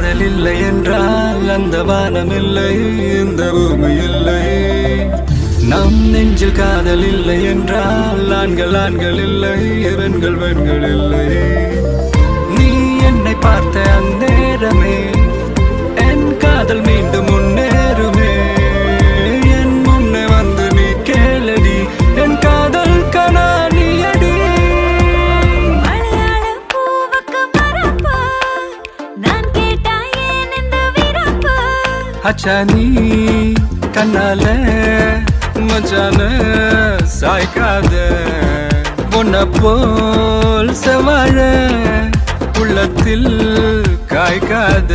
காதல் இல்லை என்றால் அந்த வானம் இல்லை, இந்த பூமி இல்லை. நம் நெஞ்சில் காதல் இல்லை என்றால் ஆண்கள் ஆண்கள் இல்லை, பெண்கள் பெண்கள் இல்லை. நீ என்னை பார்த்த அந்நேரமே என் காதல் மீண்டும் முன்னேறுமே. என் முன்னே வந்து நீ கேளடி, என் காதல் கனானியடி. அச்சா நீ கண்ணால மச்சான சாய்க்காத, உன்னை போல் செவாழ உள்ளத்தில் காய்க்காத.